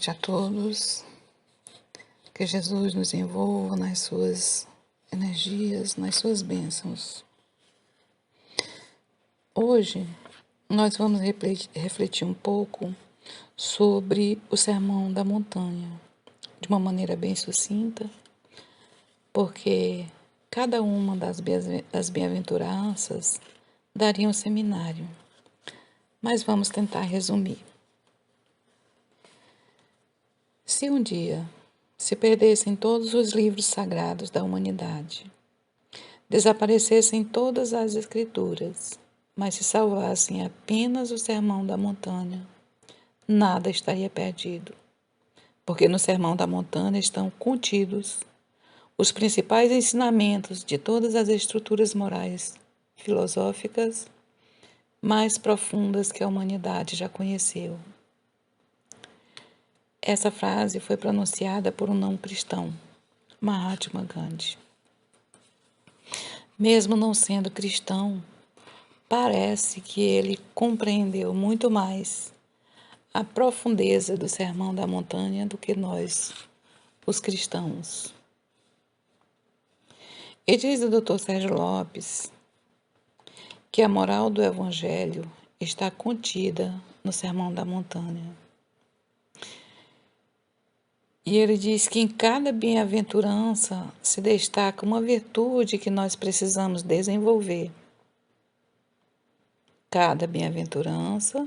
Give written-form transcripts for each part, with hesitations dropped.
noite a todos. Que Jesus nos envolva nas suas energias, nas suas bênçãos. Hoje nós vamos refletir um pouco sobre o Sermão da Montanha, de uma maneira bem sucinta, porque cada uma das bem-aventuranças daria um seminário, mas vamos tentar resumir. Se um dia se perdessem todos os livros sagrados da humanidade, desaparecessem todas as escrituras, mas se salvassem apenas o Sermão da Montanha, nada estaria perdido, porque no Sermão da Montanha estão contidos os principais ensinamentos de todas as estruturas morais, filosóficas, mais profundas que a humanidade já conheceu. Essa frase foi pronunciada por um não cristão, Mahatma Gandhi. Mesmo não sendo cristão, parece que ele compreendeu muito mais a profundeza do Sermão da Montanha do que nós, os cristãos. E diz o Dr. Sérgio Lopes que a moral do Evangelho está contida no Sermão da Montanha. E ele diz que em cada bem-aventurança se destaca uma virtude que nós precisamos desenvolver. Cada bem-aventurança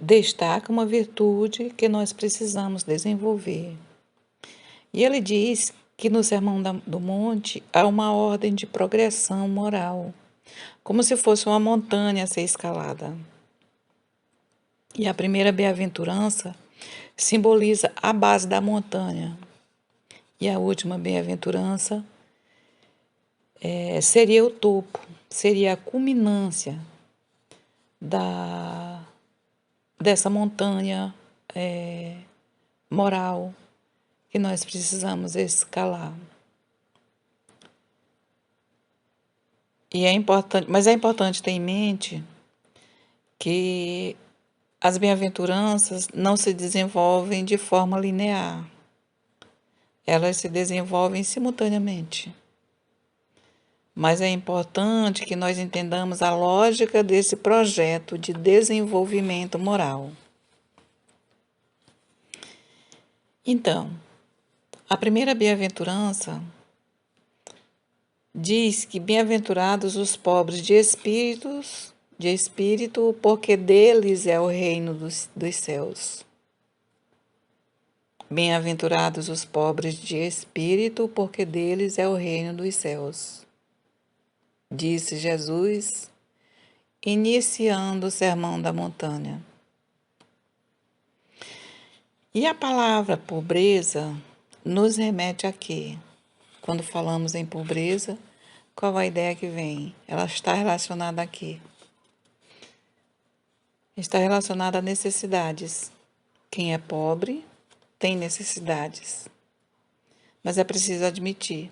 destaca uma virtude que nós precisamos desenvolver. E ele diz que no Sermão do Monte há uma ordem de progressão moral, como se fosse uma montanha a ser escalada. E a primeira bem-aventurança simboliza a base da montanha. E a última bem-aventurança seria o topo, seria a culminância dessa montanha moral que nós precisamos escalar. Mas é importante ter em mente que as bem-aventuranças não se desenvolvem de forma linear. Elas se desenvolvem simultaneamente. Mas é importante que nós entendamos a lógica desse projeto de desenvolvimento moral. Então, a primeira bem-aventurança diz que bem-aventurados os pobres de espírito, porque deles é o reino dos céus. Bem-aventurados os pobres de espírito, porque deles é o reino dos céus. Disse Jesus, iniciando o Sermão da Montanha. E a palavra pobreza nos remete a quê? Quando falamos em pobreza, qual a ideia que vem? Ela está relacionada a quê? Está relacionada a necessidades. Quem é pobre tem necessidades, mas é preciso admitir.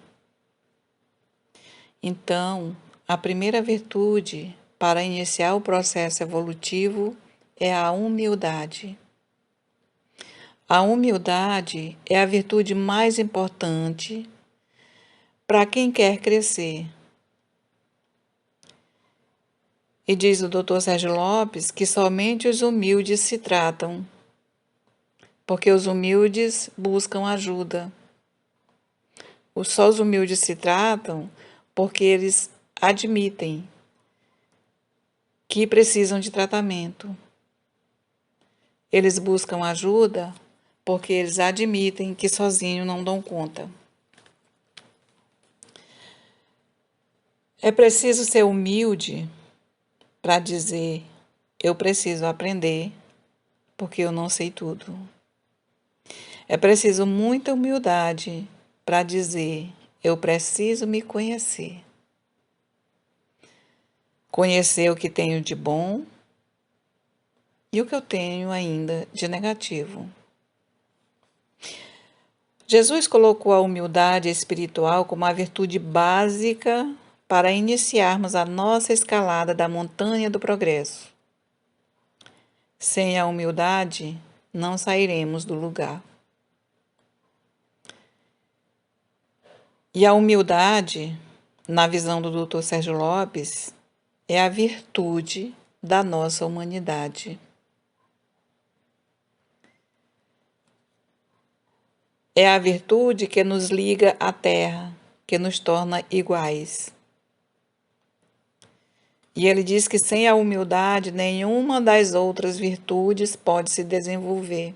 Então, a primeira virtude para iniciar o processo evolutivo é a humildade. A humildade é a virtude mais importante para quem quer crescer. E diz o Dr. Sérgio Lopes que somente os humildes se tratam, porque os humildes buscam ajuda. Só os humildes se tratam porque eles admitem que precisam de tratamento. Eles buscam ajuda porque eles admitem que sozinhos não dão conta. É preciso ser humilde para dizer, eu preciso aprender, porque eu não sei tudo. É preciso muita humildade para dizer, eu preciso me conhecer. Conhecer o que tenho de bom e o que eu tenho ainda de negativo. Jesus colocou a humildade espiritual como a virtude básica para iniciarmos a nossa escalada da montanha do progresso. Sem a humildade, não sairemos do lugar. E a humildade, na visão do Dr. Sérgio Lopes, é a virtude da nossa humanidade. É a virtude que nos liga à terra, que nos torna iguais. E ele diz que sem a humildade, nenhuma das outras virtudes pode se desenvolver.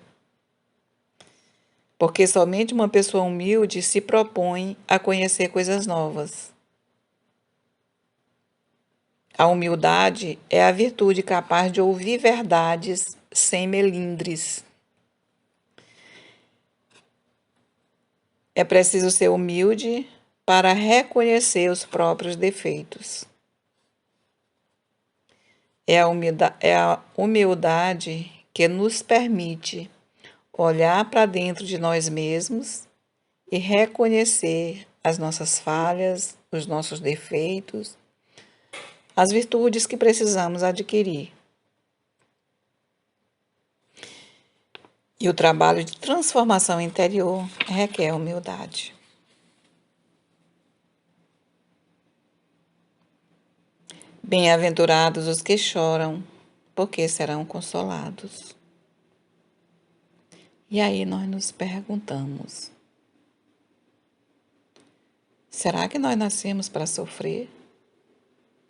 Porque somente uma pessoa humilde se propõe a conhecer coisas novas. A humildade é a virtude capaz de ouvir verdades sem melindres. É preciso ser humilde para reconhecer os próprios defeitos. É a humildade que nos permite olhar para dentro de nós mesmos e reconhecer as nossas falhas, os nossos defeitos, as virtudes que precisamos adquirir. E o trabalho de transformação interior requer humildade. Bem-aventurados os que choram, porque serão consolados. E aí nós nos perguntamos: será que nós nascemos para sofrer?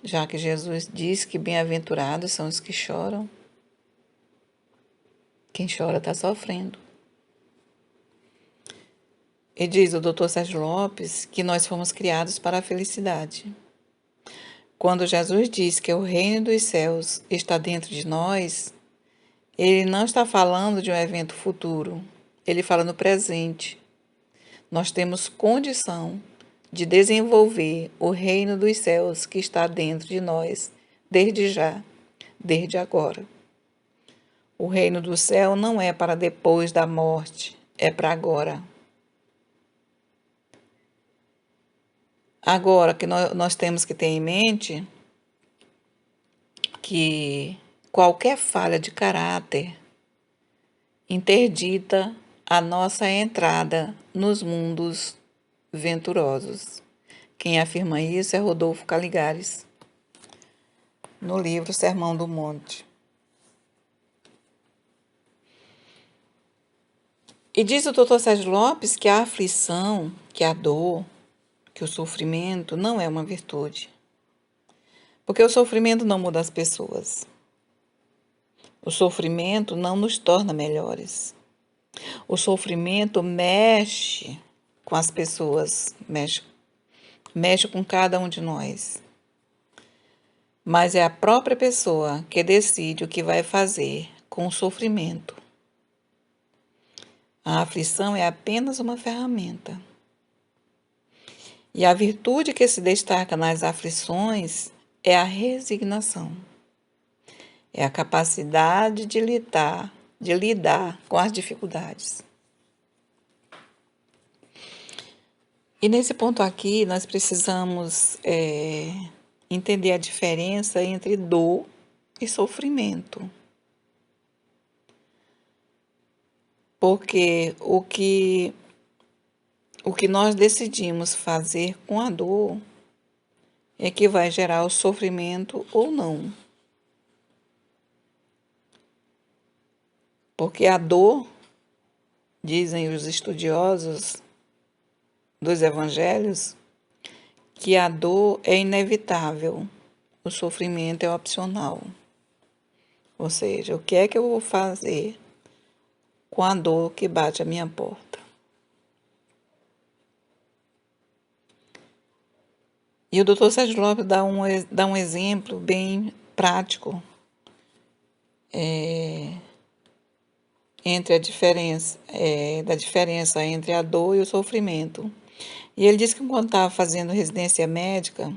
Já que Jesus diz que bem-aventurados são os que choram. Quem chora está sofrendo. E diz o Dr. Sérgio Lopes que nós fomos criados para a felicidade. Quando Jesus diz que o reino dos céus está dentro de nós, ele não está falando de um evento futuro, ele fala no presente. Nós temos condição de desenvolver o reino dos céus que está dentro de nós, desde já, desde agora. O reino do céu não é para depois da morte, é para agora. Agora que nós temos que ter em mente que qualquer falha de caráter interdita a nossa entrada nos mundos venturosos. Quem afirma isso é Rodolfo Caligares, no livro Sermão do Monte. E diz o Dr. Sérgio Lopes que a aflição, que a dor, que o sofrimento não é uma virtude. Porque o sofrimento não muda as pessoas. O sofrimento não nos torna melhores. O sofrimento mexe com as pessoas, mexe com cada um de nós. Mas é a própria pessoa que decide o que vai fazer com o sofrimento. A aflição é apenas uma ferramenta. E a virtude que se destaca nas aflições é a resignação. É a capacidade de lidar com as dificuldades. E nesse ponto aqui, nós precisamos entender a diferença entre dor e sofrimento. Porque o que nós decidimos fazer com a dor é que vai gerar o sofrimento ou não. Porque a dor, dizem os estudiosos dos evangelhos, que a dor é inevitável, o sofrimento é opcional. Ou seja, o que é que eu vou fazer com a dor que bate à minha porta? E o Dr. Sérgio Lopes dá um exemplo bem prático entre da diferença entre a dor e o sofrimento. E ele disse que quando estava fazendo residência médica,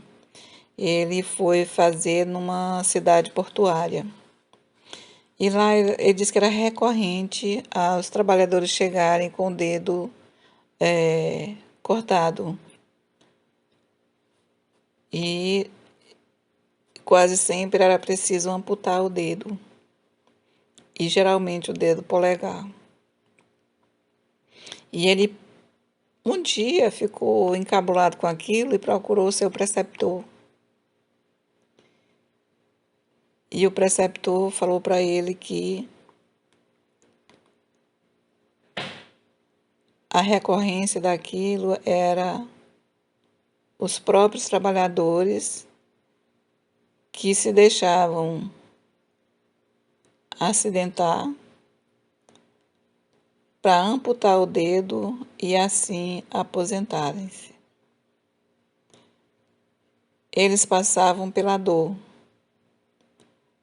ele foi fazer numa cidade portuária. E lá ele disse que era recorrente os trabalhadores chegarem com o dedo cortado. E quase sempre era preciso amputar o dedo. e geralmente o dedo polegar. E ele um dia ficou encabulado com aquilo e procurou o seu preceptor. E o preceptor falou para ele que a recorrência daquilo era os próprios trabalhadores que se deixavam acidentar para amputar o dedo e assim aposentarem-se. Eles passavam pela dor,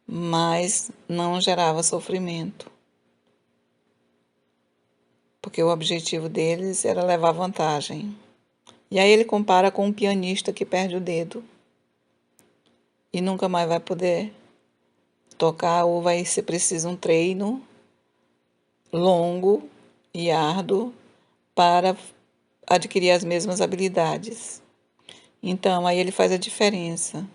mas não gerava sofrimento, porque o objetivo deles era levar vantagem. E aí ele compara com um pianista que perde o dedo e nunca mais vai poder tocar, ou vai ser preciso um treino longo e árduo para adquirir as mesmas habilidades. Então, aí ele faz a diferença.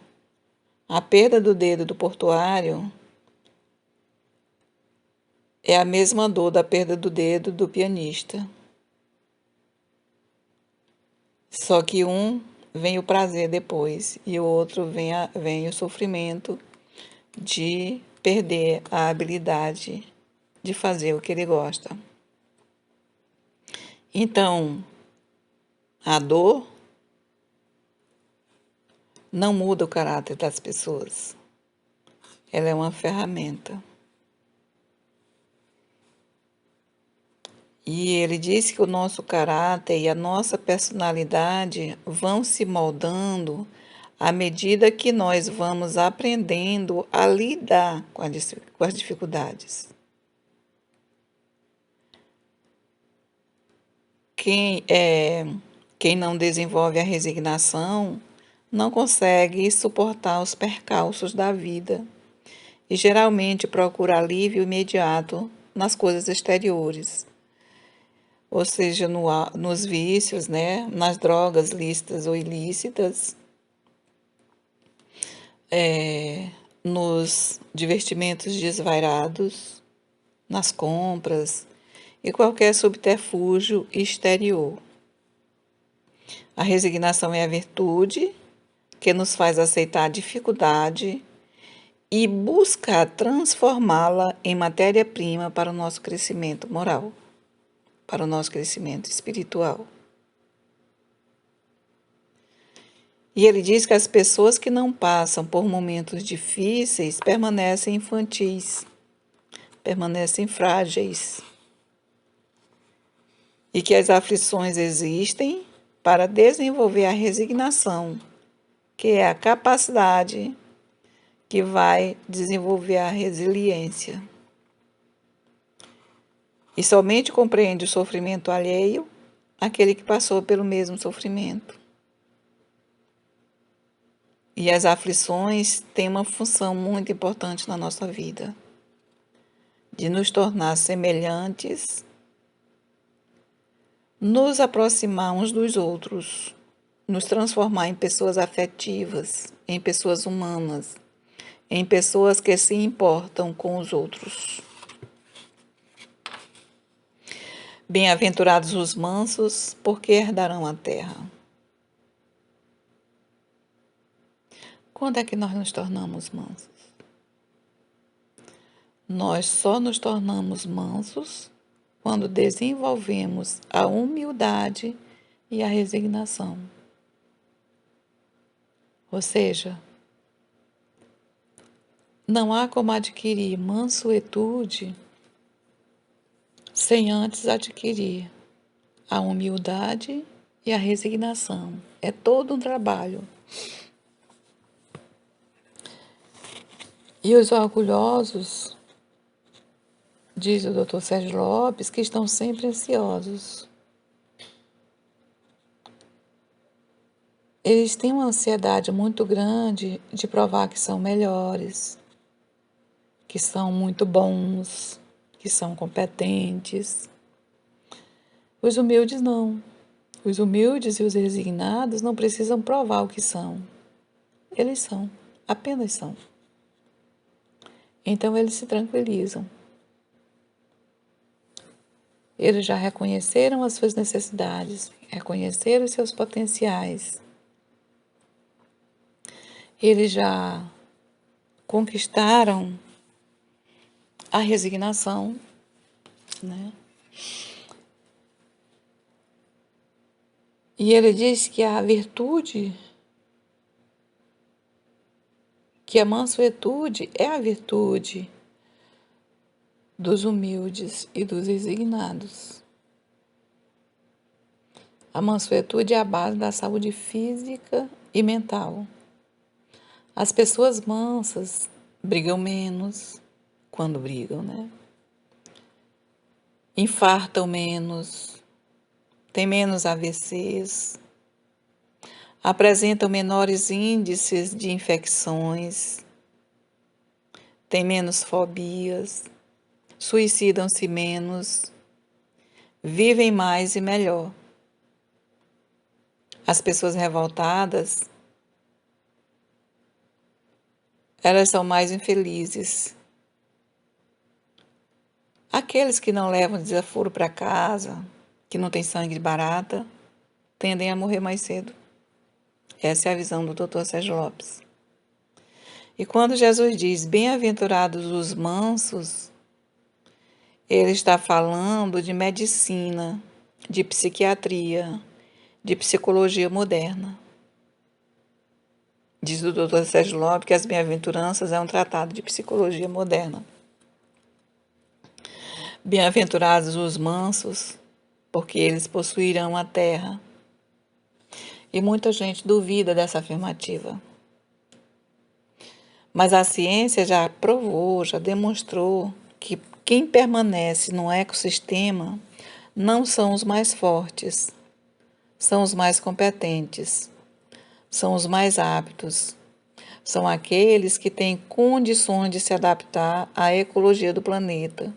A perda do dedo do portuário é a mesma dor da perda do dedo do pianista. Só que um vem o prazer depois e o outro vem o sofrimento de perder a habilidade de fazer o que ele gosta. Então, a dor não muda o caráter das pessoas. Ela é uma ferramenta. E ele diz que o nosso caráter e a nossa personalidade vão se moldando à medida que nós vamos aprendendo a lidar com as dificuldades. Quem não desenvolve a resignação não consegue suportar os percalços da vida e geralmente procura alívio imediato nas coisas exteriores, ou seja, nos vícios, né? Nas drogas lícitas ou ilícitas, nos divertimentos desvairados, nas compras e qualquer subterfúgio exterior. A resignação é a virtude que nos faz aceitar a dificuldade e buscar transformá-la em matéria-prima para o nosso crescimento moral, para o nosso crescimento espiritual. E ele diz que as pessoas que não passam por momentos difíceis permanecem infantis, permanecem frágeis, e que as aflições existem para desenvolver a resignação, que é a capacidade que vai desenvolver a resiliência. E somente compreende o sofrimento alheio aquele que passou pelo mesmo sofrimento. E as aflições têm uma função muito importante na nossa vida, de nos tornar semelhantes, nos aproximar uns dos outros, nos transformar em pessoas afetivas, em pessoas humanas, em pessoas que se importam com os outros. Bem-aventurados os mansos, porque herdarão a terra. Quando é que nós nos tornamos mansos? Nós só nos tornamos mansos quando desenvolvemos a humildade e a resignação. Ou seja, não há como adquirir mansuetude sem antes adquirir a humildade e a resignação. É todo um trabalho. E os orgulhosos, diz o Dr. Sérgio Lopes, que estão sempre ansiosos. Eles têm uma ansiedade muito grande de provar que são melhores, que são muito bons, que são competentes. Os humildes não. Os humildes e os resignados não precisam provar o que são. Eles são, apenas são. Então eles se tranquilizam. Eles já reconheceram as suas necessidades, reconheceram os seus potenciais. Eles já conquistaram a resignação, né? E ele diz que a virtude, que a mansuetude é a virtude dos humildes e dos resignados. A mansuetude é a base da saúde física e mental. As pessoas mansas brigam menos quando brigam, né? Infartam menos, têm menos AVCs, apresentam menores índices de infecções, têm menos fobias, suicidam-se menos, vivem mais e melhor. As pessoas revoltadas, elas são mais infelizes. Aqueles que não levam desaforo para casa, que não têm sangue de barata, tendem a morrer mais cedo. Essa é a visão do Dr. Sérgio Lopes. E quando Jesus diz, bem-aventurados os mansos, ele está falando de medicina, de psiquiatria, de psicologia moderna. Diz o Dr. Sérgio Lopes que as bem-aventuranças é um tratado de psicologia moderna. Bem-aventurados os mansos, porque eles possuirão a terra. E muita gente duvida dessa afirmativa. Mas a ciência já provou, já demonstrou que quem permanece no ecossistema não são os mais fortes, são os mais competentes, são os mais aptos, são aqueles que têm condições de se adaptar à ecologia do planeta.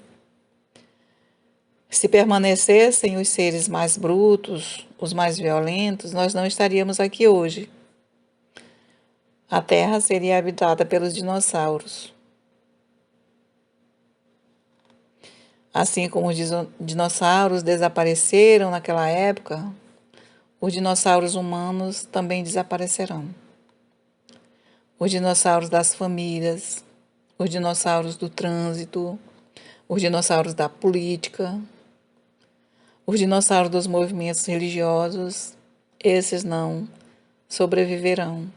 Se permanecessem os seres mais brutos, os mais violentos, nós não estaríamos aqui hoje. A Terra seria habitada pelos dinossauros. Assim como os dinossauros desapareceram naquela época, os dinossauros humanos também desaparecerão. Os dinossauros das famílias, os dinossauros do trânsito, os dinossauros da política, os dinossauros dos movimentos religiosos, esses não sobreviverão.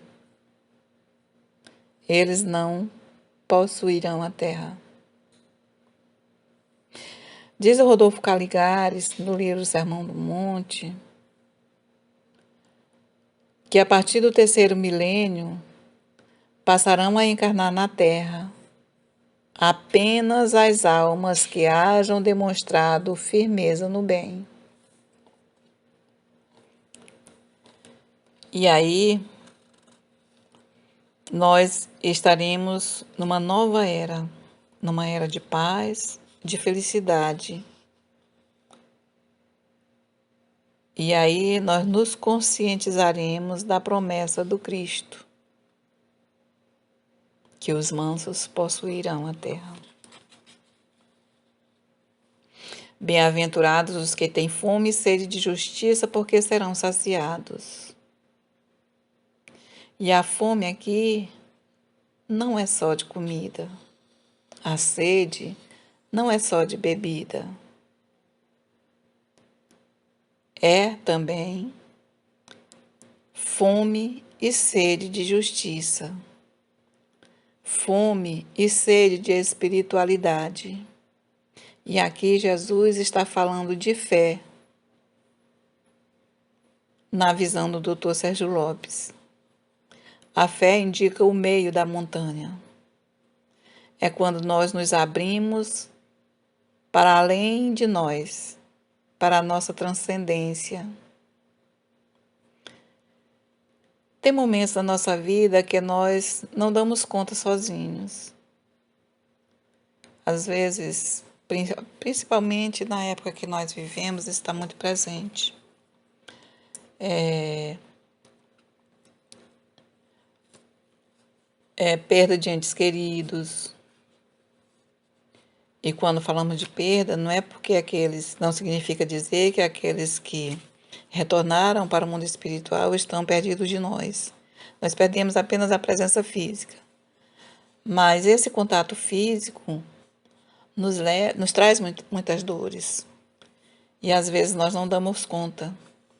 Eles não possuirão a terra. Diz o Rodolfo Caligares, no livro Sermão do Monte, que a partir do 3º milênio passarão a encarnar na Terra apenas as almas que hajam demonstrado firmeza no bem. E aí, nós estaremos numa nova era, numa era de paz, de felicidade. E aí nós nos conscientizaremos da promessa do Cristo, que os mansos possuirão a terra. Bem-aventurados os que têm fome e sede de justiça, porque serão saciados. E a fome aqui não é só de comida. A sede não é só de bebida. É também fome e sede de justiça. Fome e sede de espiritualidade. E aqui Jesus está falando de fé, na visão do Dr. Sérgio Lopes. A fé indica o meio da montanha. É quando nós nos abrimos para além de nós, para a nossa transcendência. Tem momentos da nossa vida que nós não damos conta sozinhos. Às vezes, principalmente na época que nós vivemos, está muito presente. Perda de entes queridos, E quando falamos de perda, não é porque não significa dizer que aqueles que retornaram para o mundo espiritual estão perdidos de nós. Nós perdemos apenas a presença física. Mas esse contato físico nos traz muitas dores. E às vezes nós não damos conta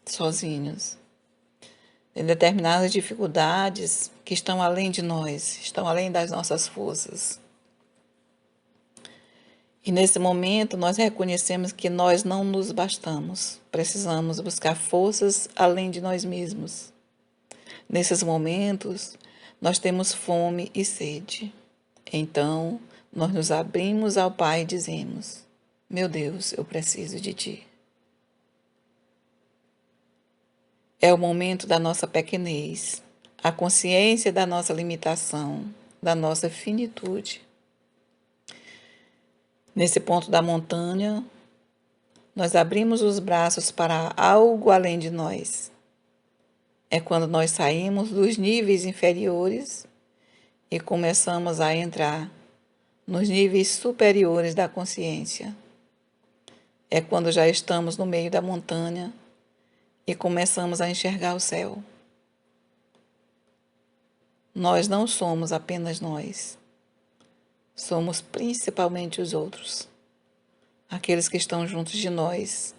sozinhos. Tem determinadas dificuldades que estão além de nós, estão além das nossas forças. E nesse momento nós reconhecemos que nós não nos bastamos, precisamos buscar forças além de nós mesmos. Nesses momentos nós temos fome e sede. Então nós nos abrimos ao Pai e dizemos: meu Deus, eu preciso de Ti. É o momento da nossa pequenez, a consciência da nossa limitação, da nossa finitude. Nesse ponto da montanha, nós abrimos os braços para algo além de nós. É quando nós saímos dos níveis inferiores e começamos a entrar nos níveis superiores da consciência. É quando já estamos no meio da montanha e começamos a enxergar o céu. Nós não somos apenas nós. Somos principalmente os outros, aqueles que estão juntos de nós,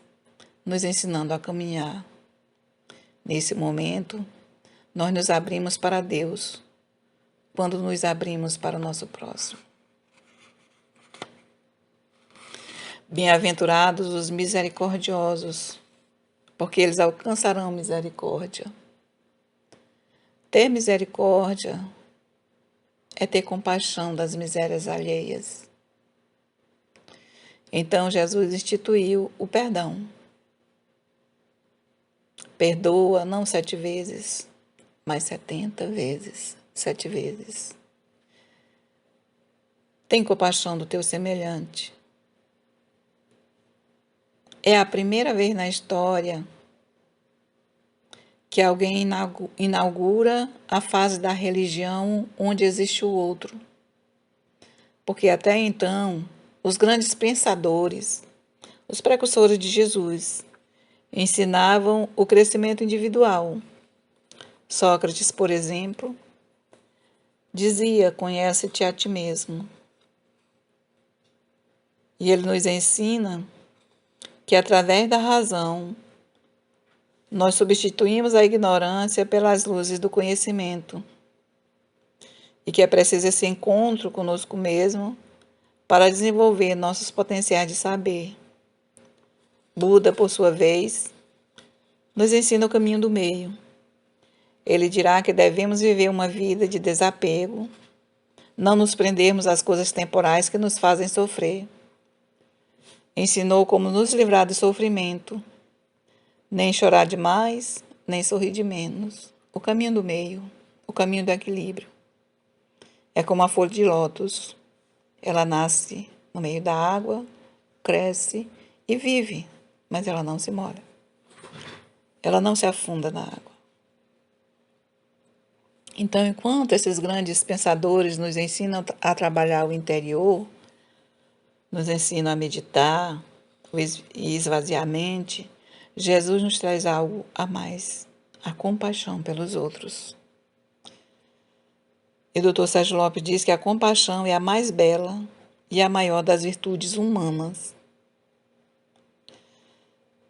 nos ensinando a caminhar. Nesse momento, nós nos abrimos para Deus, quando nos abrimos para o nosso próximo. Bem-aventurados os misericordiosos, porque eles alcançarão misericórdia. Ter misericórdia é ter compaixão das misérias alheias. Então Jesus instituiu o perdão. Perdoa não 7 vezes, mas 70 vezes, 7 vezes. Tem compaixão do teu semelhante. É a primeira vez na história que alguém inaugura a fase da religião onde existe o outro. Porque até então, os grandes pensadores, os precursores de Jesus, ensinavam o crescimento individual. Sócrates, por exemplo, dizia: conhece-te a ti mesmo. E ele nos ensina que através da razão nós substituímos a ignorância pelas luzes do conhecimento e que é preciso esse encontro conosco mesmo para desenvolver nossos potenciais de saber. Buda, por sua vez, nos ensina o caminho do meio. Ele dirá que devemos viver uma vida de desapego, não nos prendermos às coisas temporais que nos fazem sofrer. Ensinou como nos livrar do sofrimento, nem chorar demais, nem sorrir de menos. O caminho do meio, o caminho do equilíbrio. É como a flor de lótus. Ela nasce no meio da água, cresce e vive, mas ela não se molha. Ela não se afunda na água. Então, enquanto esses grandes pensadores nos ensinam a trabalhar o interior, nos ensinam a meditar e esvaziar a mente, Jesus nos traz algo a mais, a compaixão pelos outros. E o Dr. Sérgio Lopes diz que a compaixão é a mais bela e a maior das virtudes humanas.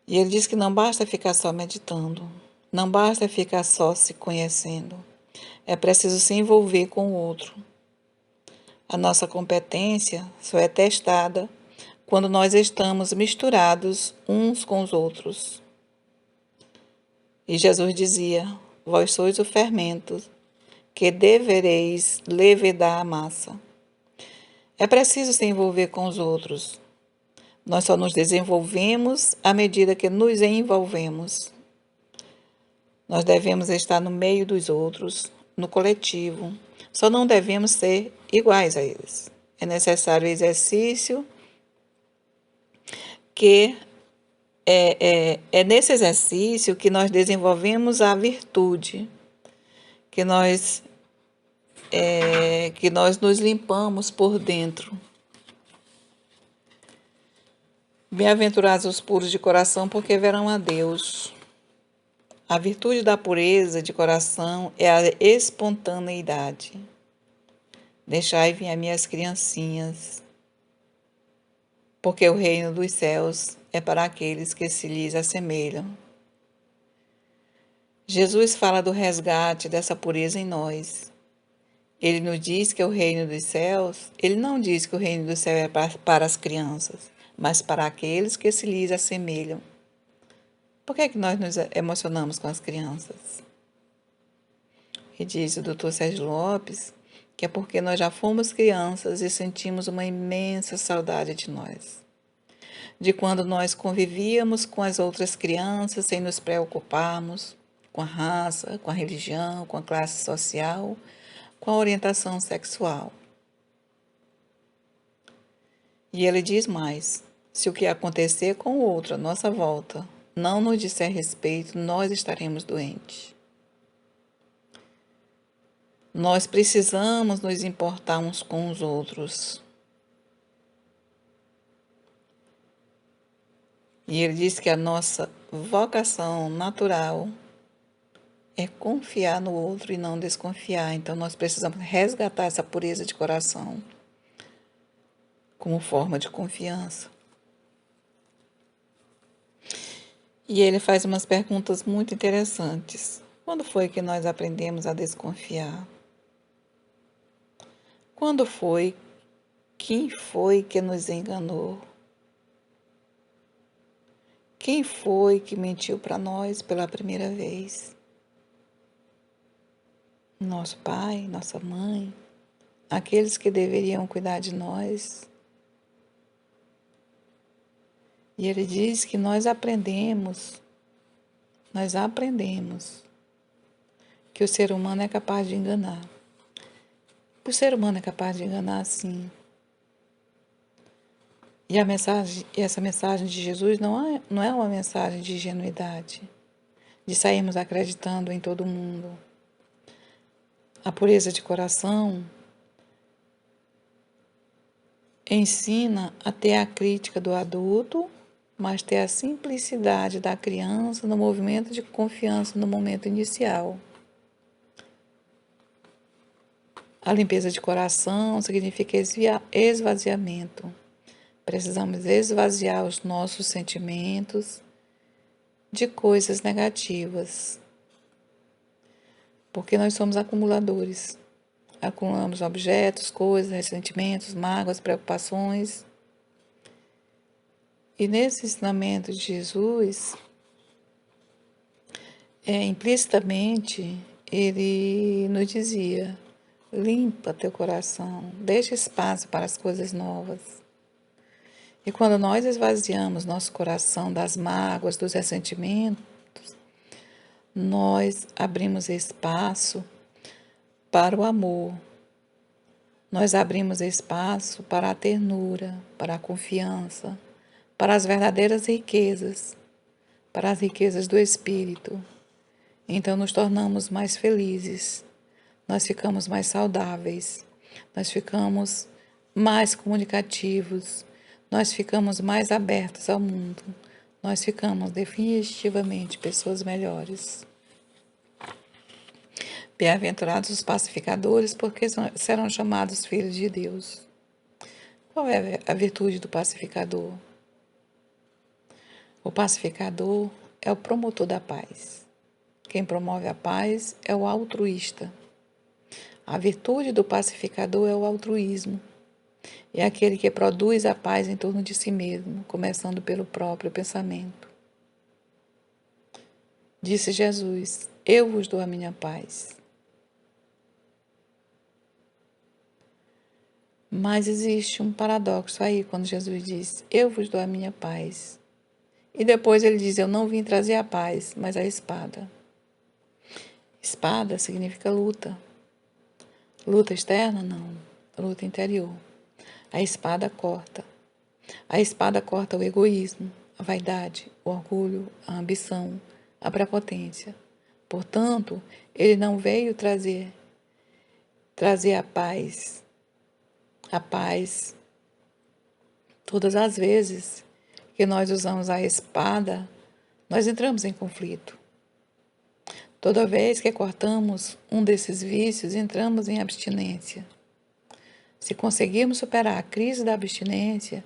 E ele diz que não basta ficar só meditando, não basta ficar só se conhecendo, é preciso se envolver com o outro. A nossa competência só é testada quando nós estamos misturados uns com os outros. E Jesus dizia: vós sois o fermento que devereis levedar a massa. É preciso se envolver com os outros. Nós só nos desenvolvemos à medida que nos envolvemos. Nós devemos estar no meio dos outros, no coletivo. Só não devemos ser iguais a eles. É necessário exercício que é nesse exercício que nós desenvolvemos a virtude, que nós nos limpamos por dentro. Bem-aventurados os puros de coração, porque verão a Deus. A virtude da pureza de coração é a espontaneidade. Deixai vir as minhas criancinhas, porque o reino dos céus é para aqueles que se lhes assemelham. Jesus fala do resgate dessa pureza em nós. Ele nos diz que o reino dos céus, ele não diz que o reino dos céus é para as crianças, mas para aqueles que se lhes assemelham. Por que é que nós nos emocionamos com as crianças? E diz o Dr. Sérgio Lopes que é porque nós já fomos crianças e sentimos uma imensa saudade de nós. De quando nós convivíamos com as outras crianças sem nos preocuparmos com a raça, com a religião, com a classe social, com a orientação sexual. E ele diz mais: se o que acontecer com o outro à nossa volta não nos disser respeito, nós estaremos doentes. Nós precisamos nos importar uns com os outros. E ele diz que a nossa vocação natural é confiar no outro e não desconfiar. Então, nós precisamos resgatar essa pureza de coração como forma de confiança. E ele faz umas perguntas muito interessantes. Quando foi que nós aprendemos a desconfiar? Quando foi? Quem foi que nos enganou? Quem foi que mentiu para nós pela primeira vez? Nosso pai, nossa mãe, aqueles que deveriam cuidar de nós. E ele diz que nós aprendemos que o ser humano é capaz de enganar. O ser humano é capaz de enganar, sim. E essa mensagem de Jesus não é uma mensagem de ingenuidade, de sairmos acreditando em todo mundo. A pureza de coração ensina a ter a crítica do adulto, mas ter a simplicidade da criança no movimento de confiança no momento inicial. A limpeza de coração significa esvaziamento. Precisamos esvaziar os nossos sentimentos de coisas negativas, porque nós somos acumuladores. Acumulamos objetos, coisas, ressentimentos, mágoas, preocupações. E nesse ensinamento de Jesus, implicitamente, ele nos dizia: limpa teu coração, deixa espaço para as coisas novas. E quando nós esvaziamos nosso coração das mágoas, dos ressentimentos, nós abrimos espaço para o amor. Nós abrimos espaço para a ternura, para a confiança, para as verdadeiras riquezas, para as riquezas do Espírito. Então nos tornamos mais felizes, nós ficamos mais saudáveis, nós ficamos mais comunicativos, nós ficamos mais abertos ao mundo, nós ficamos definitivamente pessoas melhores. Bem-aventurados os pacificadores, porque serão chamados filhos de Deus. Qual é a virtude do pacificador? O pacificador é o promotor da paz. Quem promove a paz é o altruísta. A virtude do pacificador é o altruísmo. É aquele que produz a paz em torno de si mesmo, começando pelo próprio pensamento. Disse Jesus: eu vos dou a minha paz. Mas existe um paradoxo aí quando Jesus diz: eu vos dou a minha paz. E depois ele diz: eu não vim trazer a paz, mas a espada. Espada significa luta. Luta externa? Não. Luta interior. A espada corta. A espada corta o egoísmo, a vaidade, o orgulho, a ambição, a prepotência. Portanto, ele não veio trazer a paz todas as vezes que nós usamos a espada, nós entramos em conflito. Toda vez que cortamos um desses vícios, entramos em abstinência. Se conseguirmos superar a crise da abstinência,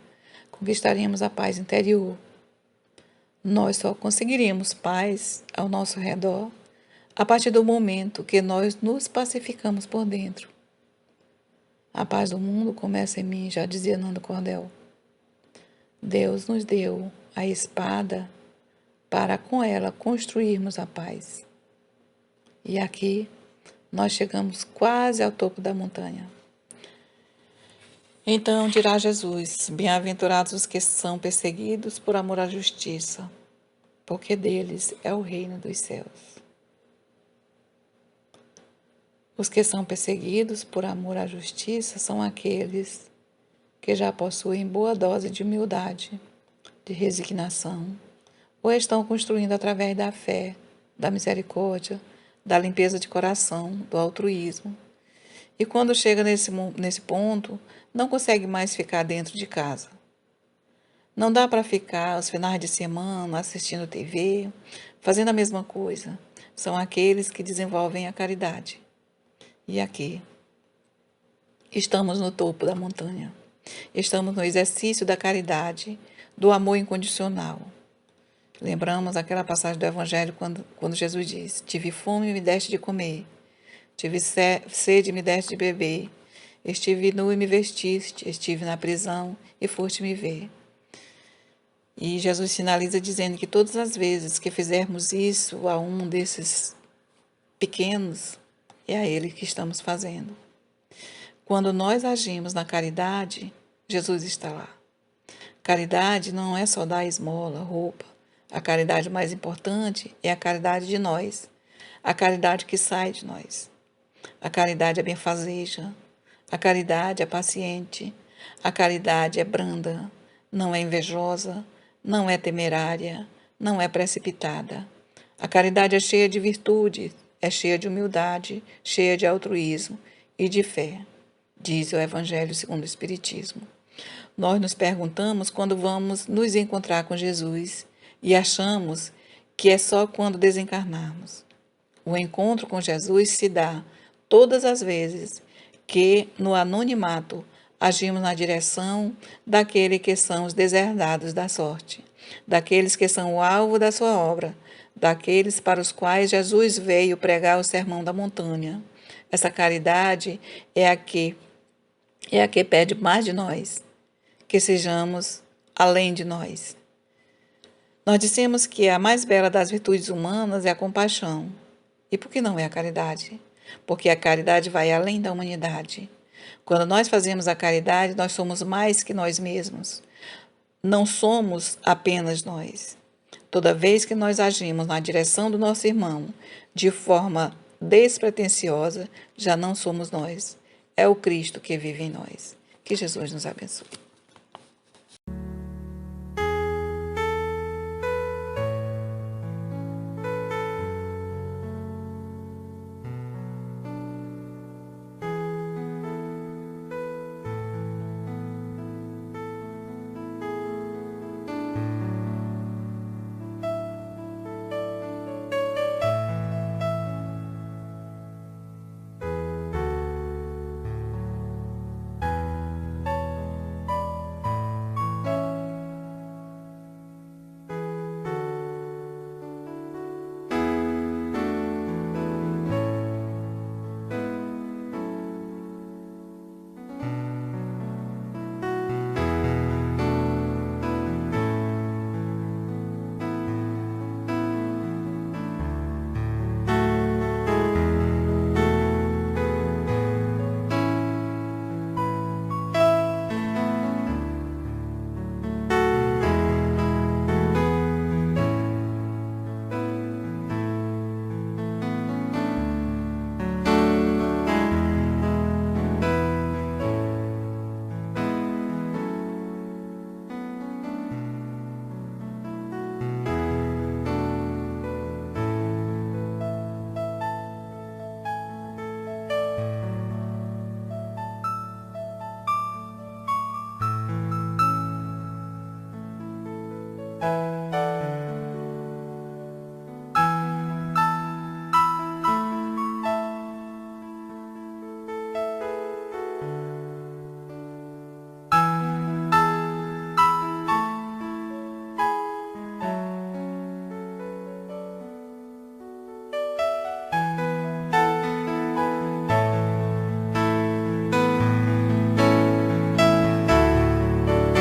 conquistaríamos a paz interior. Nós só conseguiríamos paz ao nosso redor a partir do momento que nós nos pacificamos por dentro. A paz do mundo começa em mim, já dizia Nando Cordel. Deus nos deu a espada para com ela construirmos a paz. E aqui nós chegamos quase ao topo da montanha. Então dirá Jesus: bem-aventurados os que são perseguidos por amor à justiça, porque deles é o reino dos céus. Os que são perseguidos por amor à justiça são aqueles que já possuem boa dose de humildade, de resignação, ou estão construindo através da fé, da misericórdia, da limpeza de coração, do altruísmo. E quando chega nesse ponto, não consegue mais ficar dentro de casa. Não dá para ficar os finais de semana assistindo TV, fazendo a mesma coisa. São aqueles que desenvolvem a caridade. E aqui, estamos no topo da montanha. Estamos no exercício da caridade, do amor incondicional. Lembramos aquela passagem do Evangelho quando Jesus diz: tive fome e me deste de comer. Tive sede e me deste de beber. Estive nu e me vestiste. Estive na prisão e foste me ver. E Jesus finaliza dizendo que todas as vezes que fizermos isso a um desses pequenos, é a Ele que estamos fazendo. Quando nós agimos na caridade, Jesus está lá. Caridade não é só dar esmola, roupa. A caridade mais importante é a caridade de nós. A caridade que sai de nós. A caridade é benfazeja. A caridade é paciente. A caridade é branda. Não é invejosa. Não é temerária. Não é precipitada. A caridade é cheia de virtude. É cheia de humildade. Cheia de altruísmo e de fé. Diz o Evangelho segundo o Espiritismo. Nós nos perguntamos quando vamos nos encontrar com Jesus e achamos que é só quando desencarnarmos. O encontro com Jesus se dá todas as vezes que, no anonimato, agimos na direção daqueles que são os deserdados da sorte, daqueles que são o alvo da sua obra, daqueles para os quais Jesus veio pregar o sermão da montanha. Essa caridade é a que pede mais de nós, que sejamos além de nós. Nós dissemos que a mais bela das virtudes humanas é a compaixão. E por que não é a caridade? Porque a caridade vai além da humanidade. Quando nós fazemos a caridade, nós somos mais que nós mesmos. Não somos apenas nós. Toda vez que nós agimos na direção do nosso irmão de forma despretensiosa, já não somos nós. É o Cristo que vive em nós. Que Jesus nos abençoe.